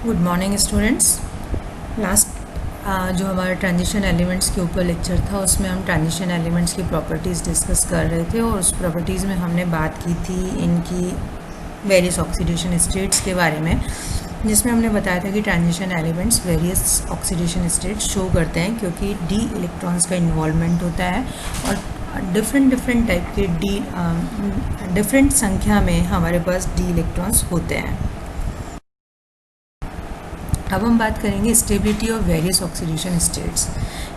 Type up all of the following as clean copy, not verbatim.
Good morning students. Last जो हमारा transition elements के ऊपर लेक्चर था उसमें हम ट्रांजिशन एलिमेंट्स की प्रॉपर्टीज़ डिस्कस कर रहे थे और उस प्रॉपर्टीज़ में हमने बात की थी इनकी वेरियस ऑक्सीडेशन स्टेट्स के बारे में, जिसमें हमने बताया था कि transition elements various oxidation states show करते हैं क्योंकि डी इलेक्ट्रॉन्स का इन्वॉल्वमेंट होता है और डिफरेंट टाइप के डिफरेंट संख्या में हमारे पास डी इलेक्ट्रॉन्स होते हैं। अब हम बात करेंगे stability of various oxidation states.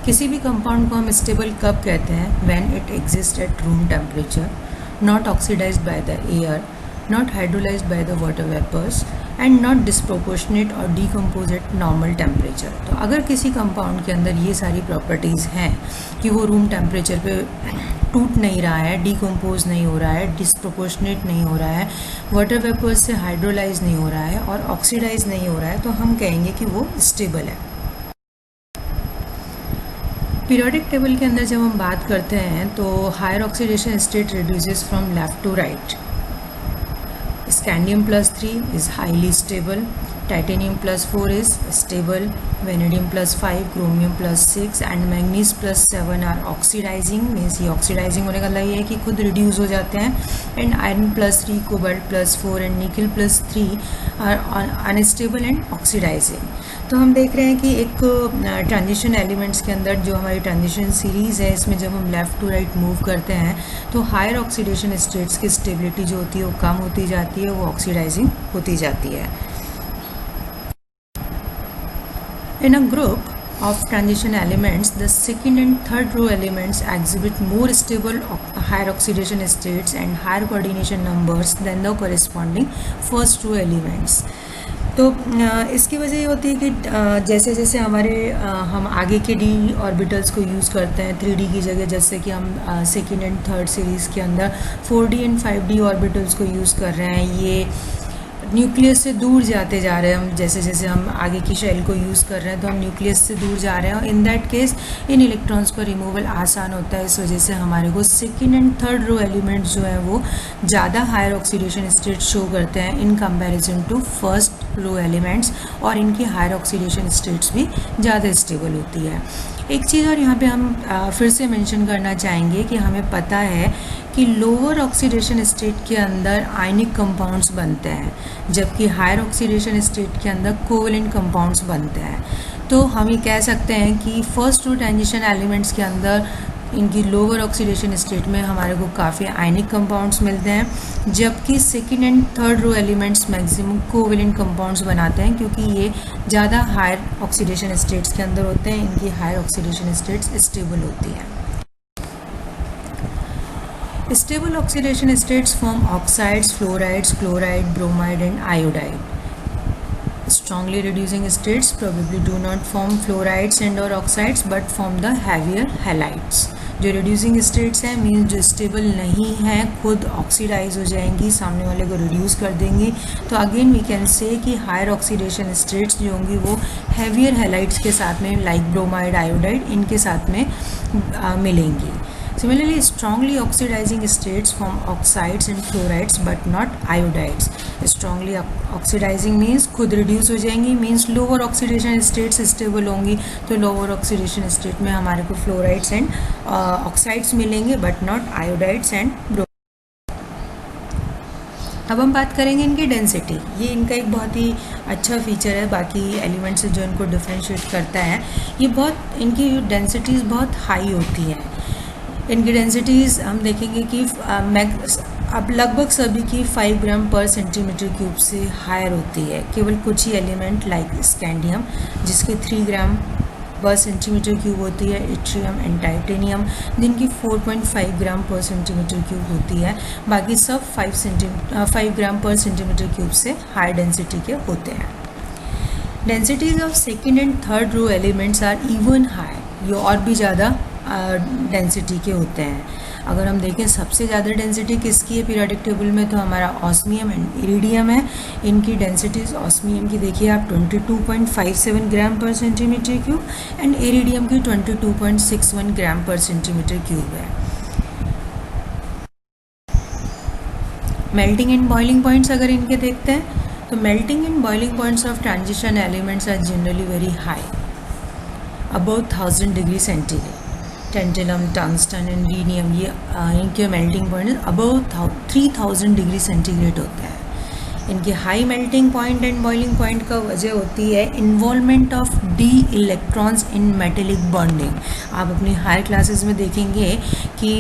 किसी भी कंपाउंड को हम स्टेबल कब कहते हैं? When it exist at room temperature, not oxidised by the air, not hydrolysed by the water vapours and not disproportionate और डीकम्पोज एट नॉर्मल टेम्परेचर। तो अगर किसी कंपाउंड के अंदर ये सारी प्रॉपर्टीज़ हैं कि वो रूम टेम्परेचर पे टूट नहीं रहा है, डीकम्पोज नहीं हो रहा है, डिस्प्रोपोर्शनेट नहीं हो रहा है, वाटर वेपर्स से हाइड्रोलाइज नहीं हो रहा है और ऑक्सीडाइज नहीं हो रहा है, तो हम कहेंगे कि वो स्टेबल है। पीरियोडिक टेबल के अंदर जब हम बात करते हैं तो higher oxidation state reduces from left to right. Scandium plus 3 is highly stable, titanium plus 4 is stable, vanadium plus 5, chromium plus 6 and manganese plus 7 are oxidizing, means ये oxidizing होने का मतलब ये है कि खुद reduce हो जाते हैं, and iron plus 3, cobalt plus 4 and nickel plus 3 are unstable and oxidizing। तो हम देख रहे हैं कि एक ट्रांजिशन एलिमेंट्स के अंदर जो हमारी ट्रांजिशन सीरीज़ है इसमें जब हम लेफ़्ट टू राइट मूव करते हैं तो हायर ऑक्सीडेशन स्टेट्स की स्टेबिलिटी जो होती है वो कम होती जाती है, वो ऑक्सीडाइजिंग होती जाती है। In a group of transition elements, the second and third row elements exhibit more stable higher oxidation states and higher coordination numbers than the corresponding first row elements। तो इसकी वजह ये होती है कि जैसे जैसे हम आगे के डी ऑर्बिटल्स को यूज़ करते हैं 3D की जगह, जैसे कि हम सेकेंड एंड थर्ड सीरीज़ के अंदर 4D एंड 5D ऑर्बिटल्स को यूज़ कर रहे हैं, ये न्यूक्लियस से दूर जाते जा रहे हैं। हम जैसे जैसे हम आगे की शेल को यूज़ कर रहे हैं तो हम न्यूक्लियस से दूर जा रहे हैं और इन दैट केस इन इलेक्ट्रॉन्स का रिमूवल आसान होता है। इस वजह से हमारे को second and third row elements जो है वो ज़्यादा हायर ऑक्सीडेशन स्टेट शो करते हैं in comparison to first row elements, और इनकी हायर ऑक्सीडेशन स्टेट्स भी ज़्यादा स्टेबल होती है। एक चीज़ और यहाँ पे हम फिर से मेंशन करना चाहेंगे कि हमें पता है कि लोअर ऑक्सीडेशन स्टेट के अंदर आयनिक कंपाउंड्स बनते हैं, जबकि हायर ऑक्सीडेशन स्टेट के अंदर कोवेलेंट कंपाउंड्स बनते हैं। तो हम ये कह सकते हैं कि फर्स्ट रो ट्रांजिशन एलिमेंट्स के अंदर इनकी लोअर ऑक्सीडेशन स्टेट में हमारे को काफ़ी आयनिक कंपाउंड्स मिलते हैं, जबकि second and third row elements maximum covalent compounds बनाते हैं क्योंकि ये ज़्यादा हायर ऑक्सीडेशन स्टेट्स के अंदर होते हैं, इनकी हायर ऑक्सीडेशन स्टेट्स स्टेबल होती हैं। Stable oxidation states form oxides, fluorides, chloride, bromide and iodide. Strongly reducing states probably do not form fluorides and or oxides but form the heavier halides। जो reducing states हैं means जो stable नहीं है खुद oxidise हो जाएंगी, सामने वाले को रिड्यूस कर देंगी। तो अगेन वी कैन से कि हायर ऑक्सीडेशन स्टेट्स जो होंगी वो हैवियर हैलाइड्स के साथ में लाइक ब्रोमाइड, आयोडाइड इनके साथ में मिलेंगी। Similarly, strongly oxidizing states form oxides and chlorides but not iodides। Strongly oxidizing means खुद reduce हो जाएंगी, means lower oxidation states stable होंगी, तो lower oxidation state में हमारे को fluorides and oxides मिलेंगे but not iodides and bromides। अब हम बात करेंगे इनकी डेंसिटी। ये इनका एक बहुत ही अच्छा फीचर है बाकी एलिमेंट से जो इनको डिफ्रेंशिएट करता है। ये बहुत इनकी डेंसिटीज़ बहुत हाई होती हैं। इनकी डेंसिटीज़ हम देखेंगे कि अब लगभग सभी की 5 ग्राम पर सेंटीमीटर क्यूब से हायर होती है। केवल कुछ ही एलिमेंट लाइक स्कैंडियम जिसके 3 ग्राम पर सेंटीमीटर क्यूब होती है, इट्रियम एंड टाइटेनियम जिनकी 4.5 ग्राम पर सेंटीमीटर क्यूब होती है। बाकी सब 5 ग्राम पर सेंटीमीटर क्यूब से हाई डेंसिटी के होते हैं। Densities of second and third row elements are even high, ये और भी ज़्यादा डेंसिटी के होते हैं। अगर हम देखें सबसे ज़्यादा डेंसिटी किसकी है पीरियोडिक टेबल में, तो हमारा ऑस्मियम एंड इरिडियम है। इनकी डेंसिटीज़ ऑस्मियम की देखिए आप 22.57 ग्राम पर सेंटीमीटर क्यूब एंड इरिडियम की 22.61 ग्राम पर सेंटीमीटर क्यूब है। मेल्टिंग एंड बॉइलिंग पॉइंट्स अगर इनके देखते हैं तो melting and boiling points of transition elements are generally very high, about 1000 degree centigrade. Tantalum, tungsten and rhenium, ये इनके melting point about 3000 degree centigrade होता है. इनके high melting point and boiling point का वजह होती है involvement of d electrons in metallic bonding. आप अपनी हायर क्लासेस में देखेंगे कि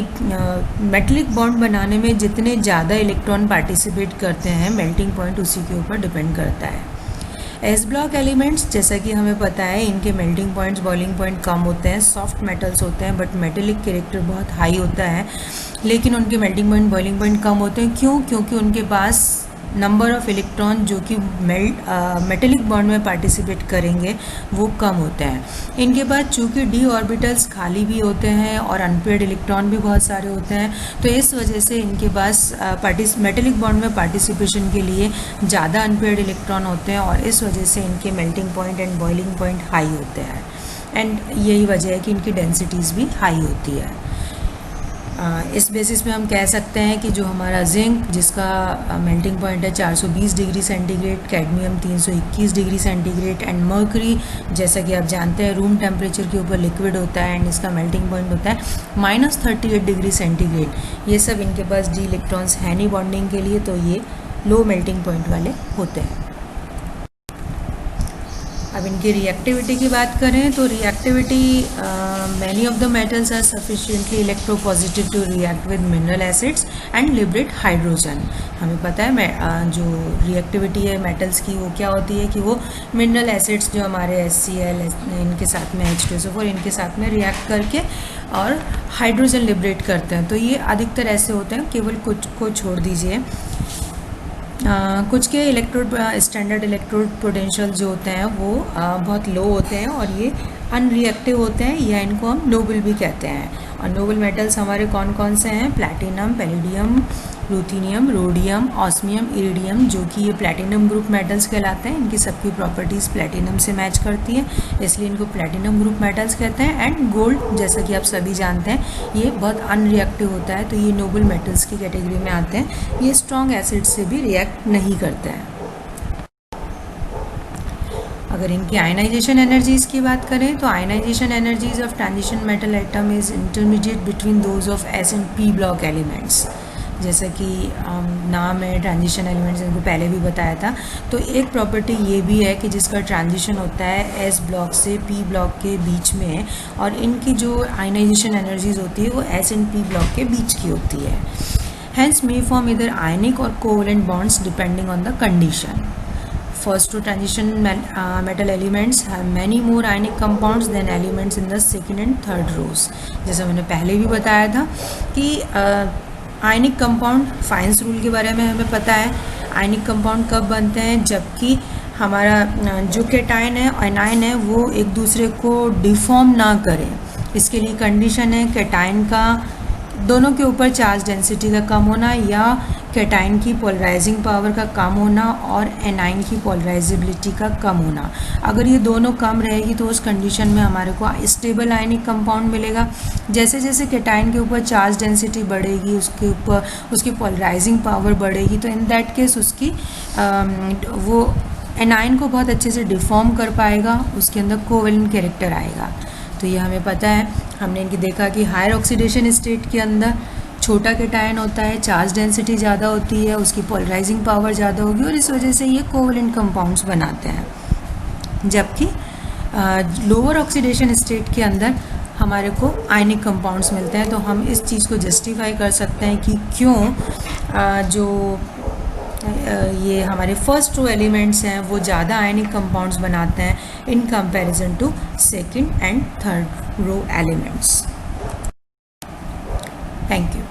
मेटेलिक बॉन्ड बनाने में जितने ज़्यादा इलेक्ट्रॉन पार्टिसिपेट करते हैं मेल्टिंग पॉइंट उसी के ऊपर डिपेंड करता है. एस ब्लॉक एलिमेंट्स, जैसा कि हमें पता है, इनके मेल्टिंग पॉइंट्स बॉइलिंग पॉइंट कम होते हैं, सॉफ्ट मेटल्स होते हैं, बट मेटेलिक कैरेक्टर बहुत हाई होता है, लेकिन उनके मेल्टिंग पॉइंट बॉइलिंग पॉइंट कम होते हैं. क्यों? क्योंकि उनके पास नंबर ऑफ़ इलेक्ट्रॉन जो कि मेटेलिक बॉन्ड में पार्टिसिपेट करेंगे वो कम होते हैं. इनके पास चूँकि डी ऑर्बिटल्स खाली भी होते हैं और अनपेयर्ड इलेक्ट्रॉन भी बहुत सारे होते हैं, तो इस वजह से इनके पास मेटेलिक बॉन्ड में पार्टिसिपेशन के लिए ज़्यादा अनपेयर्ड इलेक्ट्रॉन होते हैं और इस वजह से इनके melting point and boiling point high होते हैं. एंड यही वजह है कि इनकी डेंसिटीज़ भी हाई होती है. इस बेसिस पे हम कह सकते हैं कि जो हमारा जिंक, जिसका मेल्टिंग पॉइंट है 420 degree centigrade, cadmium 321 degree centigrade and mercury, जैसा कि आप जानते हैं, रूम टेम्परेचर के ऊपर लिक्विड होता है एंड इसका मेल्टिंग पॉइंट होता है -38 डिग्री सेंटीग्रेड. ये सब इनके पास डी इलेक्ट्रॉन्स है नहीं बॉन्डिंग के लिए, तो ये लो मेल्टिंग पॉइंट वाले होते हैं. अब इनकी रिएक्टिविटी की बात करें तो reactivity, many of the metals are sufficiently electropositive to react with mineral acids and liberate hydrogen. हमें पता है जो रिएक्टिविटी है मेटल्स की वो क्या होती है कि वो मिनरल एसिड्स जो हमारे HCl, इनके साथ में H2SO4, इनके साथ में रिएक्ट करके और हाइड्रोजन लिबरेट करते हैं. तो ये अधिकतर ऐसे होते हैं, केवल कुछ को छोड़ दीजिए. कुछ के इलेक्ट्रोड स्टैंडर्ड इलेक्ट्रोड पोटेंशियल जो होते हैं वो बहुत लो होते हैं और ये अनरिएक्टिव होते हैं, या इनको हम नोबल भी कहते हैं. और नोबल मेटल्स हमारे कौन कौन से हैं? Platinum, palladium, ruthenium, rhodium, osmium, iridium, जो कि ये प्लैटिनम ग्रुप मेटल्स कहलाते हैं. इनकी सबकी प्रॉपर्टीज़ प्लैटिनम से मैच करती हैं, इसलिए इनको प्लैटिनम ग्रुप मेटल्स कहते हैं. एंड गोल्ड, जैसा कि आप सभी जानते हैं, ये बहुत अनरिएक्टिव होता है, तो ये नोबल मेटल्स की कैटेगरी में आते हैं. ये स्ट्रॉन्ग एसिड से भी रिएक्ट नहीं करते हैं. अगर इनकी आयनाइजेशन एनर्जीज़ की बात करें तो ionisation energies of transition metal atom is intermediate between those of S and P block elements. जैसा कि नाम है ट्रांजिशन एलिमेंट्स, इनको पहले भी बताया था. तो एक प्रॉपर्टी ये भी है कि जिसका ट्रांजिशन होता है S ब्लॉक से P ब्लॉक के बीच में, और इनकी जो आयनाइजेशन एनर्जीज होती है वो S एंड P ब्लॉक के बीच की होती है. Hence may form either ionic or covalent bonds depending on the condition. First two transition metal elements have many more ionic compounds than elements in the second and third rows. जैसा मैंने पहले भी बताया था कि आयनिक कंपाउंड, फाइन्स रूल के बारे में हमें पता है. आयनिक कंपाउंड कब बनते हैं? जबकि हमारा जो कैटायन है, एनायन है, वो एक दूसरे को डिफॉर्म ना करें. इसके लिए कंडीशन है कैटायन का दोनों के ऊपर चार्ज डेंसिटी का कम होना, या कैटायन की पोलराइजिंग पावर का कम होना और एनाइन की पोलराइजेबिलिटी का कम होना. अगर ये दोनों कम रहेगी तो उस कंडीशन में हमारे को स्टेबल आयनिक कंपाउंड मिलेगा. जैसे जैसे कैटायन के ऊपर चार्ज डेंसिटी बढ़ेगी, उसके ऊपर उसकी पोलराइजिंग पावर बढ़ेगी, तो इन दैट केस उसकी वो एनाइन को बहुत अच्छे से डिफॉर्म कर पाएगा, उसके अंदर कोवेलेंट कैरेक्टर आएगा. तो ये हमें पता है. हमने इनकी देखा कि हायर ऑक्सीडेशन स्टेट के अंदर छोटा कैटायन होता है, चार्ज डेंसिटी ज़्यादा होती है, उसकी पोलराइजिंग पावर ज़्यादा होगी और इस वजह से ये कोवेलेंट कंपाउंड्स बनाते हैं. जबकि लोअर ऑक्सीडेशन स्टेट के अंदर हमारे को आयनिक कंपाउंड्स मिलते हैं. तो हम इस चीज़ को जस्टिफाई कर सकते हैं कि क्यों जो ये हमारे फर्स्ट रो एलिमेंट्स हैं वो ज़्यादा आयनिक कंपाउंड्स बनाते हैं in comparison to second and third row elements. Thank you.